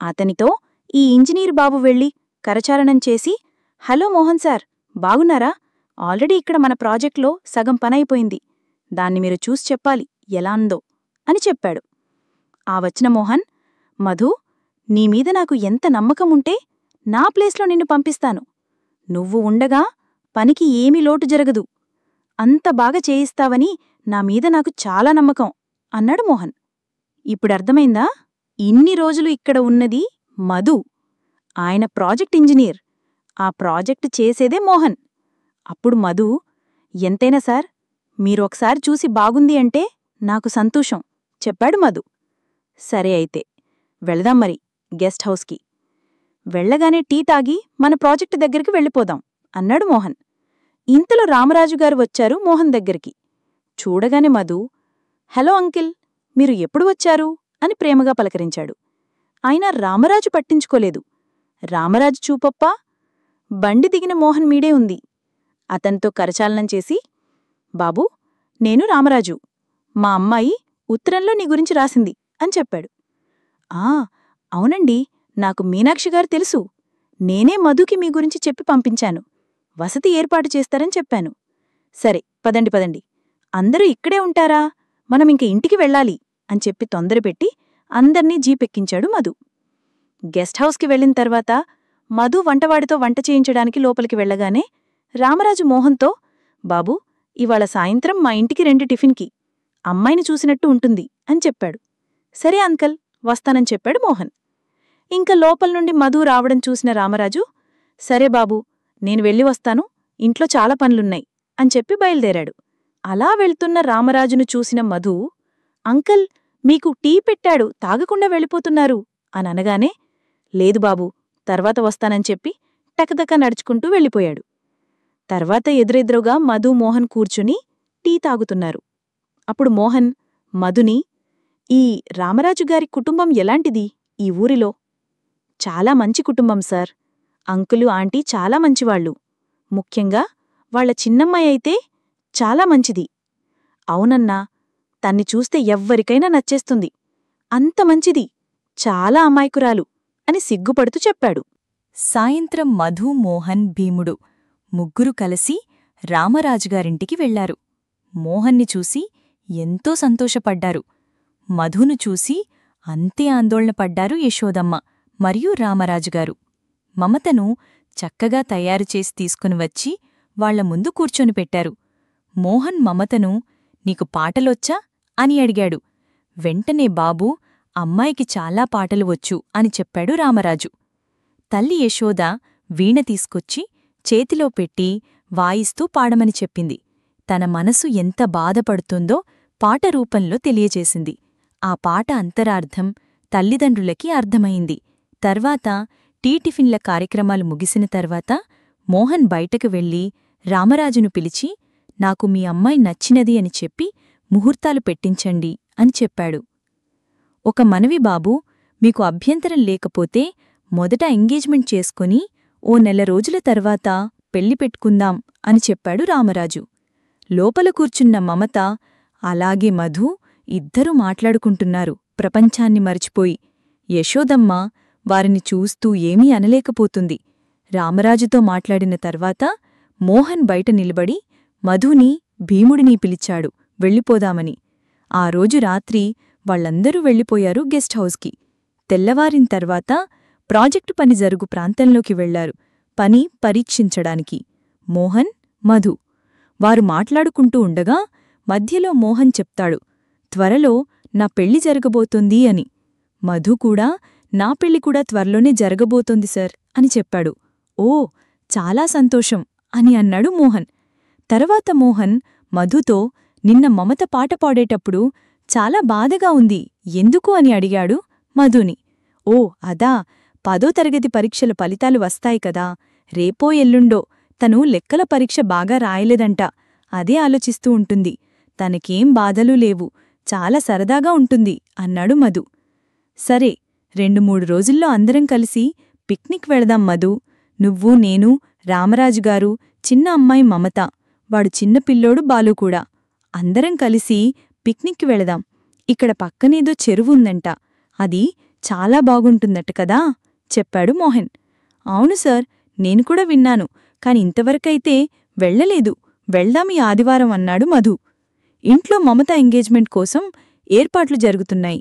అతనితో ఈ ఇంజనీరు బాబు వెళ్ళి కరచాలనం చేసి, హలో మోహన్ సార్, బాగున్నారా? ఆల్రెడీ ఇక్కడ మన ప్రాజెక్ట్లో సగం పనైపోయింది. దాన్ని మీరు చూసి చెప్పాలి ఎలా ఉందో అని చెప్పాడు. ఆ వచ్చిన మోహన్, మధూ, నీమీద నాకు ఎంత నమ్మకముంటే నా ప్లేస్లో నిన్ను పంపిస్తాను. నువ్వు ఉండగా పనికి ఏమీ లోటు జరగదు. అంత బాగా చేయిస్తావని నామీద నాకు చాలా నమ్మకం అన్నాడు మోహన్. ఇప్పుడర్థమైందా? ఇన్ని రోజులు ఇక్కడ ఉన్నది మధు. ఆయన ప్రాజెక్ట్ ఇంజనీర్. ఆ ప్రాజెక్టు చేసేదే మోహన్. అప్పుడు మధు, ఎంతైనా సార్, మీరు ఒకసారి చూసి బాగుంది అంటే నాకు సంతోషం చెప్పాడు మధు. సరే అయితే వెళదాం మరి గెస్ట్ హౌస్కి. వెళ్లగానే టీ తాగి మన ప్రాజెక్టు దగ్గరికి వెళ్ళిపోదాం అన్నాడు మోహన్. ఇంతలో రామరాజుగారు వచ్చారు మోహన్ దగ్గరికి. చూడగానే మధు, హలో అంకిల్, మీరు ఎప్పుడు వచ్చారు అని ప్రేమగా పలకరించాడు. అయినా రామరాజు పట్టించుకోలేదు. రామరాజు చూపప్ప బండి దిగిన మోహన్ మీడే ఉంది. అతనితో కరచాలనం చేసి, బాబూ, నేను రామరాజు. మా అమ్మాయి ఉత్తరంలో నీ గురించి రాసింది అని చెప్పాడు. ఆ అవునండి, నాకు మీనాక్షిగారు తెలుసు. నేనే మధుకి మీ గురించి చెప్పి పంపించాను. వసతి ఏర్పాటు చేస్తారని చెప్పాను. సరే పదండి పదండి, అందరూ ఇక్కడే ఉంటారా, మనమింక ఇంటికి వెళ్ళాలి అని చెప్పి తొందరపెట్టి అందర్నీ జీపెక్కించాడు మధు. గెస్ట్ హౌస్కి వెళ్ళిన తర్వాత మధు వంటవాడితో వంట చేయించడానికి లోపలికి వెళ్ళగానే రామరాజు మోహన్తో, బాబూ, ఇవాళ సాయంత్రం మా ఇంటికి 2 టిఫిన్కి. అమ్మాయిని చూసినట్టు ఉంటుంది అని చెప్పాడు. సరే అంకల్, వస్తానని చెప్పాడు మోహన్. ఇంక లోపల్నుండి మధు రావడం చూసిన రామరాజు, సరే బాబూ, నేను వెళ్ళి వస్తాను, ఇంట్లో చాలా పనులున్నాయి అని చెప్పి బయలుదేరాడు. అలా వెళ్తున్న రామరాజును చూసిన మధు, అంకల్, మీకు టీ పెట్టాడు, తాగకుండా వెళ్ళిపోతున్నారు అని అనగానే, లేదు బాబూ, తర్వాత వస్తానని చెప్పి టకటక నడుచుకుంటూ వెళ్ళిపోయాడు. తర్వాత ఎదురెదురుగా మధు మోహన్ కూర్చుని టీ తాగుతున్నారు. అప్పుడు మోహన్ మధుని, ఈ రామరాజుగారి కుటుంబం ఎలాంటిది ఈ ఊరిలో? చాలా మంచి కుటుంబం సార్. అంకులు ఆంటీ చాలా మంచివాళ్లు. ముఖ్యంగా వాళ్ల చిన్నమ్మాయి అయితే చాలా మంచిది. అవునన్నా, తన్ని చూస్తే ఎవ్వరికైనా నచ్చేస్తుంది. అంత మంచిది, చాలా అమాయకురాలు అని సిగ్గుపడుతూ చెప్పాడు. సాయంత్రం మధు, మోహన్, భీముడు ముగ్గురు కలిసి రామరాజుగారింటికి వెళ్లారు. మోహన్ని చూసి ఎంతో సంతోషపడ్డారు. మధును చూసి అంతే ఆందోళనపడ్డారు యశోదమ్మ మరియు రామరాజుగారు. మమతను చక్కగా తయారుచేసి తీసుకుని వచ్చి వాళ్ల ముందు కూర్చొని పెట్టారు. మోహన్ మమతను, నీకు పాటలొచ్చా అని అడిగాడు. వెంటనే బాబూ, అమ్మాయికి చాలా పాటలు వచ్చు అని చెప్పాడు రామరాజు. తల్లి యశోద వీణ తీసుకొచ్చి చేతిలో పెట్టి వాయిస్తూ పాడమని చెప్పింది. తన మనసు ఎంత బాధపడుతుందో పాట రూపంలో తెలియచేసింది. ఆ పాట అంతరార్థం తల్లిదండ్రులకి అర్థమైంది. తర్వాత టిఫిన్ల కార్యక్రమాలు ముగిసిన తర్వాత మోహన్ బయటకు వెళ్ళి రామరాజును పిలిచి, నాకు మీ అమ్మాయి నచ్చినది అని చెప్పి ముహూర్తాలు పెట్టించండి అని చెప్పాడు. ఒక మనవి బాబూ, మీకు అభ్యంతరం లేకపోతే మొదట ఎంగేజ్మెంట్ చేసుకుని ఓ నెల రోజుల తర్వాత పెళ్లి పెట్టుకుందాం అని చెప్పాడు రామరాజు. లోపల కూర్చున్న మమత, అలాగే మధు ఇద్దరూ మాట్లాడుకుంటున్నారు ప్రపంచాన్ని మరిచిపోయి. యశోదమ్మ వారిని చూస్తూ ఏమీ అనలేకపోతుంది. రామరాజుతో మాట్లాడిన తర్వాత మోహన్ బయట నిలబడి మధుని, భీముడిని పిలిచాడు వెళ్ళిపోదామని. ఆ రోజు రాత్రి వాళ్లందరూ వెళ్ళిపోయారు గెస్ట్ హౌస్కి. తెల్లవారిన తర్వాత ప్రాజెక్టు పని జరుగు ప్రాంతంలోకి వెళ్లారు పని పరీక్షించడానికి. మోహన్, మధు వారు మాట్లాడుకుంటూ ఉండగా మధ్యలో మోహన్ చెప్తాడు, త్వరలో నా పెళ్లి జరగబోతోంది అని. మధు కూడా, నా పెళ్లి కూడా త్వరలోనే జరగబోతోంది సార్ అని చెప్పాడు. ఓ, చాలా సంతోషం అని అన్నాడు మోహన్. తర్వాత మోహన్ మధుతో, నిన్న మమత పాట పాడేటప్పుడు చాలా బాధగా ఉంది, ఎందుకు అని అడిగాడు మధుని. ఓ అదా, 10వ తరగతి పరీక్షల ఫలితాలు వస్తాయి కదా, రేపో ఎల్లుండో తను లెక్కల పరీక్ష బాగా రాయలేదంట, అదే ఆలోచిస్తూ ఉంటుంది. తనకేం బాధలు లేవు, చాలా సరదాగా ఉంటుంది అన్నాడు మధు. సరే, 2-3 రోజుల్లో అందరం కలిసి పిక్నిక్ వెళదాం మధు. నువ్వు, నేను, రామరాజుగారు, చిన్న అమ్మాయి మమత, వాడు చిన్న పిల్లోడు బాలుకూడా. అందరం కలిసి పిక్నిక్కి వెళదాం. ఇక్కడ పక్కనేదో చెరువుందంట, అది చాలా బాగుంటుందట కదా చెప్పాడు మోహన్. అవును సార్, నేను కూడా విన్నాను, కాని ఇంతవరకైతే వెళ్లలేదు, వెళ్దాం ఈ ఆదివారం అన్నాడు మధు. ఇంట్లో మమత ఎంగేజ్మెంట్ కోసం ఏర్పాట్లు జరుగుతున్నాయి.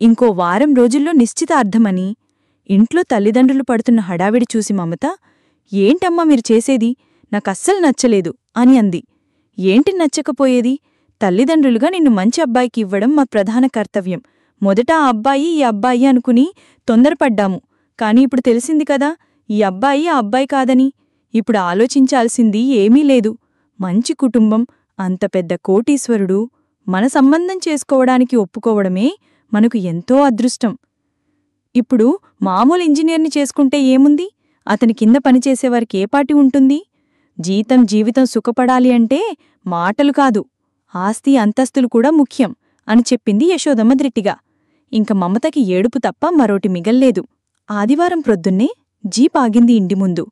ఇంకో వారం రోజుల్లో నిశ్చితార్థమని. ఇంట్లో తల్లిదండ్రులు పడుతున్న హడావిడి చూసి మమత, ఏంటమ్మా మీరు చేసేది, నాకస్సలు నచ్చలేదు అని అంది. ఏంటి నచ్చకపోయేది, తల్లిదండ్రులుగా నిన్ను మంచి అబ్బాయికి ఇవ్వడం మా ప్రధాన కర్తవ్యం. మొదట ఆ అబ్బాయి ఈ అబ్బాయి అనుకుని తొందరపడ్డాము, కాని ఇప్పుడు తెలిసింది కదా ఈ అబ్బాయి ఆ అబ్బాయి కాదని. ఇప్పుడు ఆలోచించాల్సింది ఏమీ లేదు. మంచి కుటుంబం, అంత పెద్ద కోటీశ్వరుడు, మన సంబంధం చేసుకోవడానికి ఒప్పుకోవడమే మనకు ఎంతో అదృష్టం. ఇప్పుడు మామూలు ఇంజనీర్ని చేసుకుంటే ఏముంది, అతని కింద పనిచేసేవారికి ఏ పాటి ఉంటుంది. జీవితం సుఖపడాలి అంటే మాటలు కాదు, ఆస్తి అంతస్తులు కూడా ముఖ్యం అని చెప్పింది యశోదమ్మ ధృతిగా. ఇంక మమతకి ఏడుపు తప్ప మరోటి మిగల్లేదు. ఆదివారం ప్రొద్దున్నే జీప్ ఆగింది ఇంటి ముందు.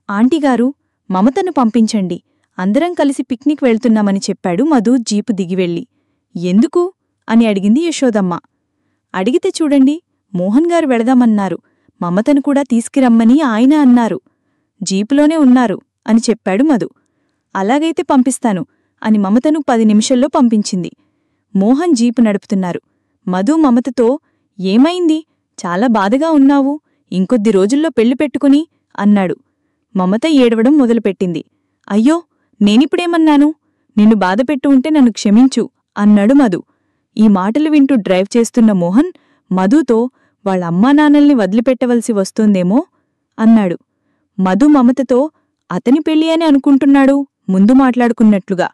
ఆంటీగారు, మమతను పంపించండి, అందరం కలిసి పిక్నిక్ వెళ్తున్నామని చెప్పాడు మధు జీపు దిగివెళ్ళి. ఎందుకు అని అడిగింది యశోదమ్మ. అడిగితే చూడండి, మోహన్ గారు వెళదామన్నారు, మమతను కూడా తీసుకురమ్మని ఆయన అన్నారు. జీపులోనే ఉన్నారు అని చెప్పాడు మధు. అలాగైతే పంపిస్తాను అని మమతను 10 నిమిషాల్లో పంపించింది. మోహన్ జీపు నడుపుతున్నారు. మధు మమతతో, ఏమైంది, చాలా బాధగా ఉన్నావు, ఇంకొద్ది రోజుల్లో పెళ్లి పెట్టుకుని అన్నాడు. మమత ఏడవడం మొదలుపెట్టింది. అయ్యో, నేనిప్పుడేమన్నాను, నిన్ను బాధపెట్టు ఉంటే నన్ను క్షమించు అన్నాడు మధు. ఈ మాటలు వింటూ డ్రైవ్ చేస్తున్న మోహన్ మధుతో, వాళ్ళ అమ్మానాన్నల్ని వదిలిపెట్టవలసి వస్తోందేమో అన్నాడు. మధు మమతతో, అతని పెళ్ళి అని అనుకుంటున్నాడు, ముందు మాట్లాడుకున్నట్లుగా.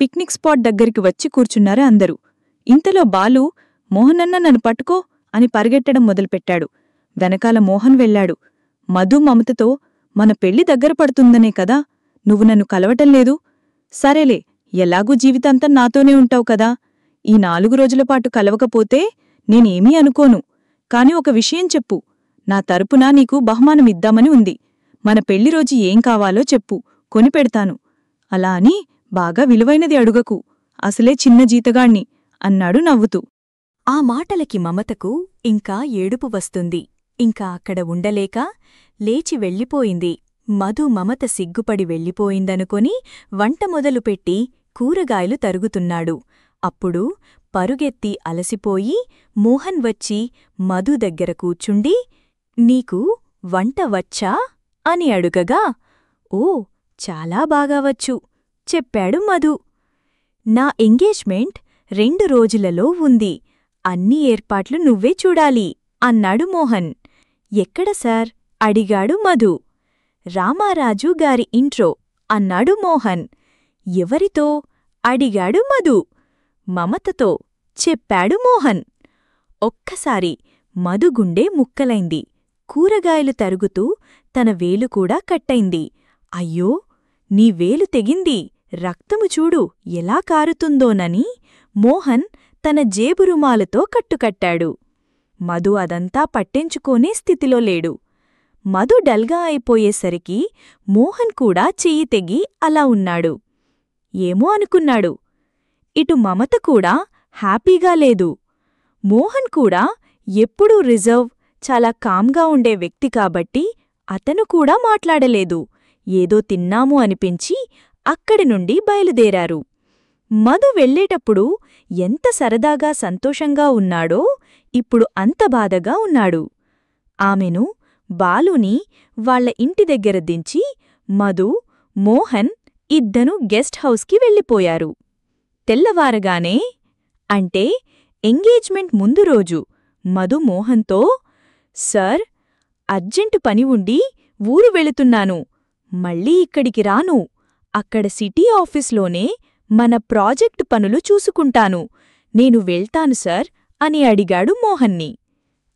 పిక్నిక్ స్పాట్ దగ్గరికి వచ్చి కూర్చున్నారు అందరూ. ఇంతలో బాలు, మోహనన్న నన్ను పట్టుకో అని పరిగెట్టడం మొదలుపెట్టాడు. వెనకాల మోహన్ వెళ్ళాడు. మధు మమతతో, మన పెళ్లి దగ్గర పడుతుందనే కదా నువ్వు నన్ను కలవటం లేదు? సరేలే, ఎలాగూ జీవితాంతం నాతోనే ఉంటావు కదా, ఈ 4 రోజులపాటు కలవకపోతే నేనేమీ అనుకోను. కాని ఒక విషయం చెప్పు, నా తరపున నీకు బహుమానమిద్దామని ఉంది. మన పెళ్లి రోజు ఏం కావాలో చెప్పు, కొనిపెడతాను. అలా అని బాగా విలువైనది అడుగకు, అసలే చిన్న జీతగాణ్ణి అన్నాడు నవ్వుతూ. ఆ మాటలకి మమతకు ఇంకా ఏడుపు వస్తుంది. ఇంకా అక్కడ ఉండలేక లేచి వెళ్ళిపోయింది. మధు మమత సిగ్గుపడి వెళ్ళిపోయిందనుకొని వంట మొదలుపెట్టి కూరగాయలు తరుగుతున్నాడు. అప్పుడు పరుగెత్తి అలసిపోయి మోహన్ వచ్చి మధు దగ్గర కూర్చుండి, నీకు వంట వచ్చా అని అడుగగా, ఓ, చాలా బాగా వచ్చు చెప్పాడు మధు. నా ఎంగేజ్మెంట్ 2 రోజులలో ఉంది, అన్ని ఏర్పాట్లు నువ్వే చూడాలి అన్నాడు మోహన్. ఎక్కడ సార్ అడిగాడు మధు. రామారాజు గారి ఇంట్రో అన్నాడు మోహన్. ఎవరితో అడిగాడు మధు. మమతతో చెప్పాడు మోహన్. ఒక్కసారి మధు గుండె ముక్కలైంది. కూరగాయలు తరుగుతూ తన వేలు కూడా కట్టయింది. అయ్యో, నీ వేలు తెగింది, రక్తము చూడు ఎలా కారుతుందోనని మోహన్ తన జేబురుమాలతో కట్టుకట్టాడు. మధు అదంతా పట్టించుకోనే స్థితిలో లేడు. మధు డల్గా అయిపోయేసరికి మోహన్ కూడా చెయ్యి తెగి అలా ఉన్నాడు. ఏమో అనుకున్నాడు. ఇటు మమత కూడా హ్యాపీగా లేదు. మోహన్ కూడా ఎప్పుడూ రిజర్వ్, చాలా కామ్గా ఉండే వ్యక్తి కాబట్టి అతను కూడా మాట్లాడలేదు. ఏదో తిన్నాము అనిపించి అక్కడి నుండి బయలుదేరారు. మధు వెళ్ళేటప్పుడు ఎంత సరదాగా సంతోషంగా ఉన్నాడో ఇప్పుడు అంత బాధగా ఉన్నాడు. ఆమెను, బాలుని వాళ్ల ఇంటి దగ్గర దించి మధు, మోహన్ ఇద్దరూ గెస్ట్ హౌస్కి వెళ్ళిపోయారు. తెల్లవారగానే, అంటే ఎంగేజ్మెంట్ ముందు రోజు, మధు మోహన్తో, సార్, అర్జెంటు పని ఉండి ఊరు వెళుతున్నాను, మళ్ళీ ఇక్కడికి రాను, అక్కడ సిటీ ఆఫీస్లోనే మన ప్రాజెక్టు పనులు చూసుకుంటాను, నేను వెళ్తాను సార్ అని అడిగాడు మోహన్ని.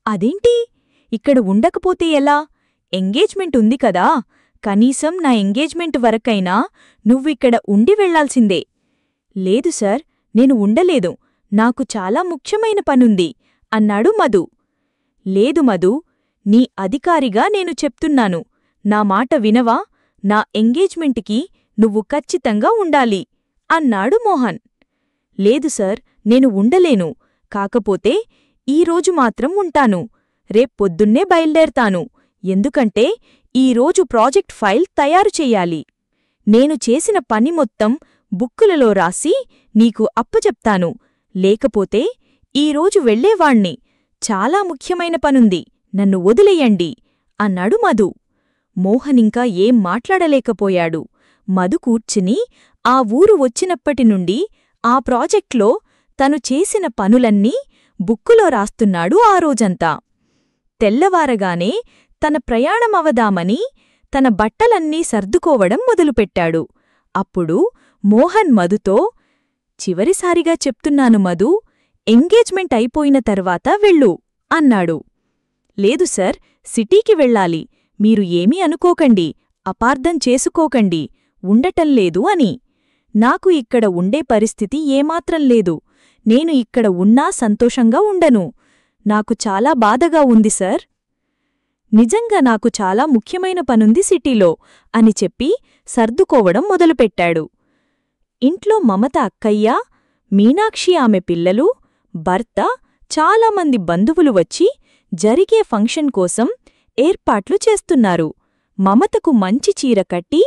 అదేంటి, ఇక్కడ ఉండకపోతే ఎలా? ఎంగేజ్మెంట్ ఉంది కదా, కనీసం నా ఎంగేజ్మెంట్ వరకైనా నువ్విక్కడ ఉండి వెళ్లాల్సిందే. లేదు సార్, నేను ఉండలేదు, నాకు చాలా ముఖ్యమైన పనుంది అన్నాడు మధు. లేదు మధు, నీ అధికారిగా నేను చెప్తున్నాను, నా మాట వినవా? నా ఎంగేజ్మెంట్కి నువ్వు ఖచ్చితంగా ఉండాలి అన్నాడు మోహన్. లేదు సార్, నేను ఉండలేను, కాకపోతే ఈరోజు మాత్రం ఉంటాను, రేప్పొద్దున్నే బయల్దేరతాను, ఎందుకంటే ఈరోజు ప్రాజెక్ట్ ఫైల్ తయారు చెయ్యాలి. నేను చేసిన పని మొత్తం బుక్కులలో రాసి నీకు అప్పచెప్తాను, లేకపోతే ఈరోజు వెళ్లేవాణ్ణి, చాలా ముఖ్యమైన పనుంది, నన్ను వదిలేయండి అన్నాడు మధు. మోహనింకా ఏం మాట్లాడలేకపోయాడు. మధు కూర్చుని ఆ ఊరు వచ్చినప్పటినుండి ఆ ప్రాజెక్ట్లో తను చేసిన పనులన్నీ బుక్కులో రాస్తున్నాడు ఆ రోజంతా. తెల్లవారగానే తన ప్రయాణమవదామని తన బట్టలన్నీ సర్దుకోవడం మొదలుపెట్టాడు. అప్పుడు మోహన్ మధుతో, చివరిసారిగా చెప్తున్నాను మధు, ఎంగేజ్మెంట్ అయిపోయిన తర్వాత వెళ్ళు అన్నాడు. లేదు సార్, సిటీకి వెళ్ళాలి, మీరు ఏమీ అనుకోకండి, అపార్థం చేసుకోకండి, ఉండటంలేదు అని. నాకు ఇక్కడ ఉండే పరిస్థితి ఏమాత్రం లేదు, నేను ఇక్కడ ఉన్నా సంతోషంగా ఉండను, నాకు చాలా బాధగా ఉంది సార్. నిజంగా నాకు చాలా ముఖ్యమైన పనుంది సిటీలో అని చెప్పి సర్దుకోవడం మొదలుపెట్టాడు. ఇంట్లో మమత అక్కయ్య, మీనాక్షి ఆమె పిల్లలు, భర్త చాలామంది బంధువులు వచ్చి జరిగే ఫంక్షన్ కోసం ఏర్పాట్లు చేస్తున్నారు. మమతకు మంచి చీర కట్టి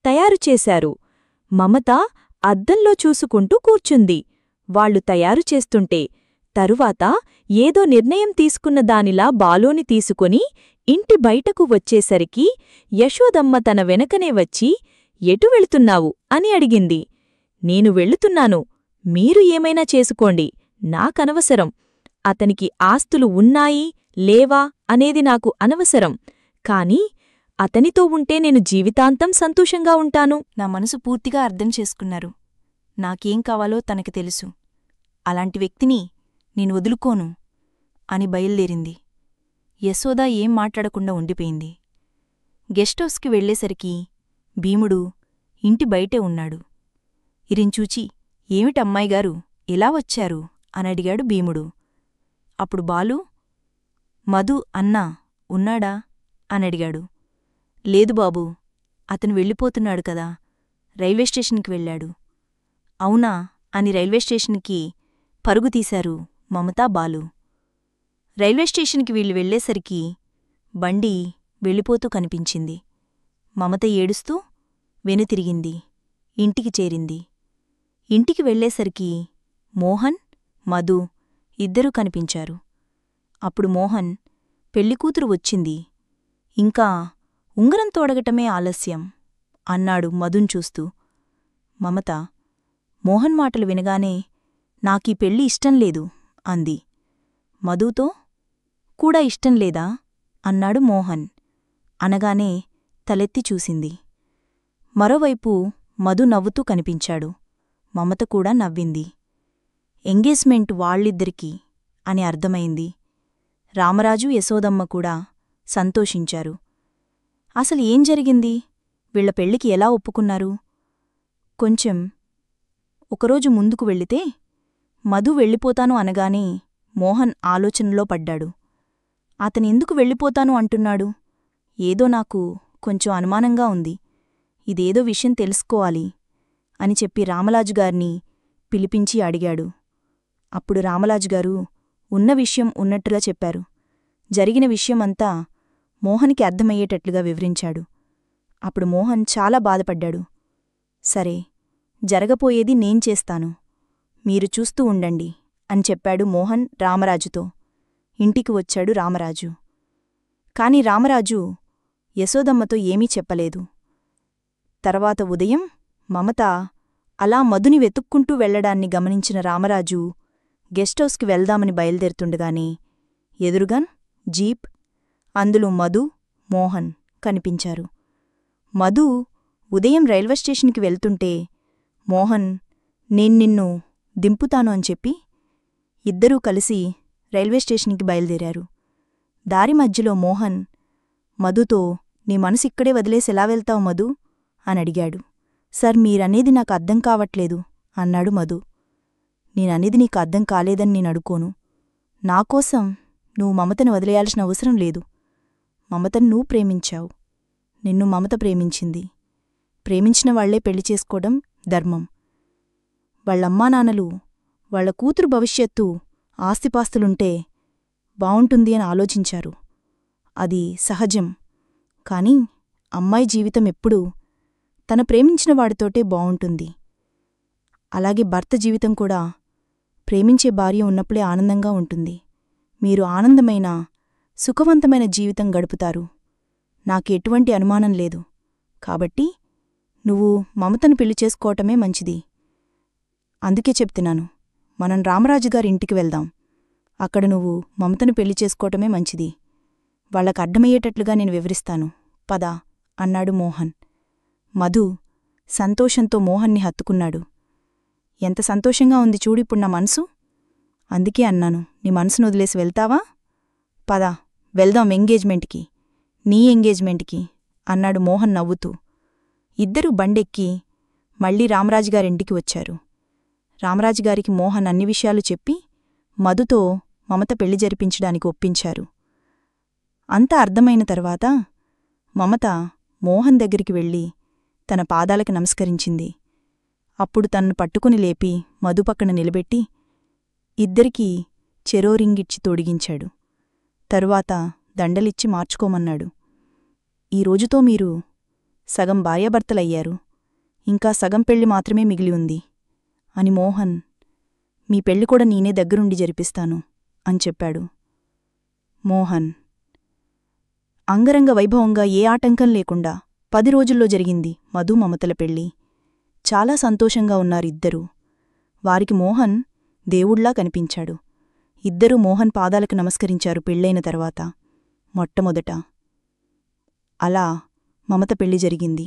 తయారుచేశారు. మమత అద్దంలో చూసుకుంటూ కూర్చుంది. వాళ్లు తయారు చేస్తుంటే తరువాత ఏదో నిర్ణయం తీసుకున్న దానిలా బాలోని తీసుకుని ఇంటి బయటకు వచ్చేసరికి యశోదమ్మ తన వెనకనే వచ్చి ఎటు వెళుతున్నావు అని అడిగింది. నేను వెళుతున్నాను, మీరు ఏమైనా చేసుకోండి, నాకనవసరం. అతనికి ఆస్తులు ఉన్నాయి లేవా అనేది నాకు అనవసరం. కాని అతనితో ఉంటే నేను జీవితాంతం సంతోషంగా ఉంటాను. నా మనసు పూర్తిగా అర్థం చేసుకున్నారు. నాకేం కావాలో తనకి తెలుసు. అలాంటి వ్యక్తిని నేను వదులుకోను అని బయల్దేరింది. యశోద ఏం మాట్లాడకుండా ఉండిపోయింది. గెస్ట్ హౌస్కి వెళ్లేసరికి భీముడు ఇంటి బయటే ఉన్నాడు. ఇరించూచి, ఏమిటమ్మాయిగారు ఎలా వచ్చారు అనడిగాడు భీముడు. అప్పుడు బాలు, మధు అన్నా ఉన్నాడా అనడిగాడు. లేదు బాబూ, అతను వెళ్ళిపోతున్నాడు కదా, రైల్వే స్టేషన్కి వెళ్ళాడు. అవునా అని రైల్వే స్టేషన్కి పరుగుతీశారు మమతా, బాలు. రైల్వే స్టేషన్కి వీళ్ళు వెళ్లేసరికి బండి వెళ్ళిపోతూ కనిపించింది. మమత ఏడుస్తూ వెనుతిరిగింది. ఇంటికి చేరింది. ఇంటికి వెళ్లేసరికి మోహన్, మధు ఇద్దరూ కనిపించారు. అప్పుడు మోహన్, పెళ్లికూతురు వచ్చింది, ఇంకా ఉంగరం తోడగటమే ఆలస్యం అన్నాడు మధున్ చూస్తూ. మమత మోహన్ మాటలు వినగానే నాకీ పెళ్ళి ఇష్టంలేదు అంది. మధుతో కూడా ఇష్టంలేదా అన్నాడు మోహన్. అనగానే తలెత్తి చూసింది. మరోవైపు మధు నవ్వుతూ కనిపించాడు. మమత కూడా నవ్వింది. ఎంగేజ్మెంట్ వాళ్ళిద్దరికీ అని అర్థమైంది. రామరాజు, యశోదమ్మ కూడా సంతోషించారు. అసలు ఏం జరిగింది? వీళ్ల పెళ్లికి ఎలా ఒప్పుకున్నారు? కొంచెం ఒకరోజు ముందుకు వెళితే మధు వెళ్ళిపోతాను అనగానే మోహన్ ఆలోచనలో పడ్డాడు. అతనెందుకు వెళ్ళిపోతాను అంటున్నాడు? ఏదో నాకు కొంచెం అనుమానంగా ఉంది. ఇదేదో విషయం తెలుసుకోవాలి అని చెప్పి రామరాజుగారిని పిలిపించి అడిగాడు. అప్పుడు రామరాజుగారు ఉన్న విషయం ఉన్నట్టుగా చెప్పారు. జరిగిన విషయమంతా మోహన్కి అర్థమయ్యేటట్లుగా వివరించాడు. అప్పుడు మోహన్ చాలా బాధపడ్డాడు. సరే, జరగపోయేది నేను చేస్తాను, మీరు చూస్తూ ఉండండి అని చెప్పాడు మోహన్ రామరాజుతో. ఇంటికి వచ్చాడు రామరాజు. కాని రామరాజు యశోదమ్మతో ఏమీ చెప్పలేదు. తర్వాత ఉదయం మమత అలా మధుని వెతుక్కుంటూ వెళ్లడాన్ని గమనించిన రామరాజు గెస్ట్ హౌస్కి వెళ్దామని బయలుదేరుతుండగానే ఎదురుగాన్ జీప్, అందులో మధు, మోహన్ కనిపించారు. మధు ఉదయం రైల్వే స్టేషన్కి వెళ్తుంటే మోహన్ నేను నిన్ను దింపుతాను అని చెప్పి ఇద్దరూ కలిసి రైల్వే స్టేషన్కి బయలుదేరారు. దారి మధ్యలో మోహన్ మధుతో నీ మనసిక్కడే వదిలేసెలా వెళ్తావు మధు అని అడిగాడు. సార్, మీరనేది నాకు అర్థం కావట్లేదు అన్నాడు మధు. నేననేది నీకు అర్థం కాలేదని నేనడుకోను. నాకోసం నువ్వు మమతను వదిలేయాల్సిన అవసరం లేదు. మమతను నువ్వు ప్రేమించావు, నిన్ను మమత ప్రేమించింది. ప్రేమించిన వాళ్లే పెళ్లి చేసుకోవడం ధర్మం. వాళ్లమ్మానాన్నలు వాళ్ల కూతురు భవిష్యత్తు, ఆస్తిపాస్తులుంటే బావుంటుంది అని ఆలోచించారు. అది సహజం. కాని అమ్మాయి జీవితం ఎప్పుడూ తన ప్రేమించిన వాడితోటే బావుంటుంది. అలాగే భర్త జీవితం కూడా ప్రేమించే భార్య ఉన్నప్పుడే ఆనందంగా ఉంటుంది. మీరు ఆనందమైన, సుఖవంతమైన జీవితం గడుపుతారు. నాకు ఎటువంటి అనుమానం లేదు. కాబట్టి నువ్వు మమతను పెళ్లి చేసుకోవటమే మంచిది. అందుకే చెప్తున్నాను, మనం రామరాజుగారి ఇంటికి వెళ్దాం. అక్కడ నువ్వు మమతను పెళ్లి చేసుకోవటమే మంచిది. వాళ్లకు అర్థమయ్యేటట్లుగా నేను వివరిస్తాను, పద అన్నాడు మోహన్. మధు సంతోషంతో మోహన్ని హత్తుకున్నాడు. ఎంత సంతోషంగా ఉంది చూడిప్పుడు నా మనసు. అందుకే అన్నాను, నీ మనసును వదిలేసి వెళ్తావా? పద వెళ్దాం ఎంగేజ్మెంట్కి, నీ ఎంగేజ్మెంట్కి అన్నాడు మోహన్ నవ్వుతూ. ఇద్దరూ బండెక్కి మళ్లీ రామరాజుగారింటికి వచ్చారు. రామరాజుగారికి మోహన్ అన్ని విషయాలు చెప్పి మధుతో మమత పెళ్లి జరిపించడానికి ఒప్పించారు. అంతా అర్థమైన తర్వాత మమత మోహన్ దగ్గరికి వెళ్ళి తన పాదాలకు నమస్కరించింది. అప్పుడు తన్ను పట్టుకుని లేపి మధు పక్కన నిలబెట్టి, ఇద్దరికీ చెరో రింగిచ్చి తొడిగించాడు. తరువాత దండలిచ్చి మార్చుకోమన్నాడు. ఈ రోజుతో మీరు సగం భార్యాభర్తలయ్యారు, ఇంకా సగం పెళ్లి మాత్రమే మిగిలి ఉంది అని మోహన్, మీ పెళ్లి కూడా నేనే దగ్గరుండి జరిపిస్తాను అని చెప్పాడు. మోహన్ అంగరంగ వైభవంగా ఏ ఆటంకం లేకుండా 10 రోజుల్లో జరిగింది మధు మమతల పెళ్లి. చాలా సంతోషంగా ఉన్నారిద్దరూ. వారికి మోహన్ దేవుళ్లా కనిపించాడు. ఇద్దరూ మోహన్ పాదాలకు నమస్కరించారు పెళ్లైన తర్వాత మొట్టమొదట. అలా మమత పెళ్లి జరిగింది.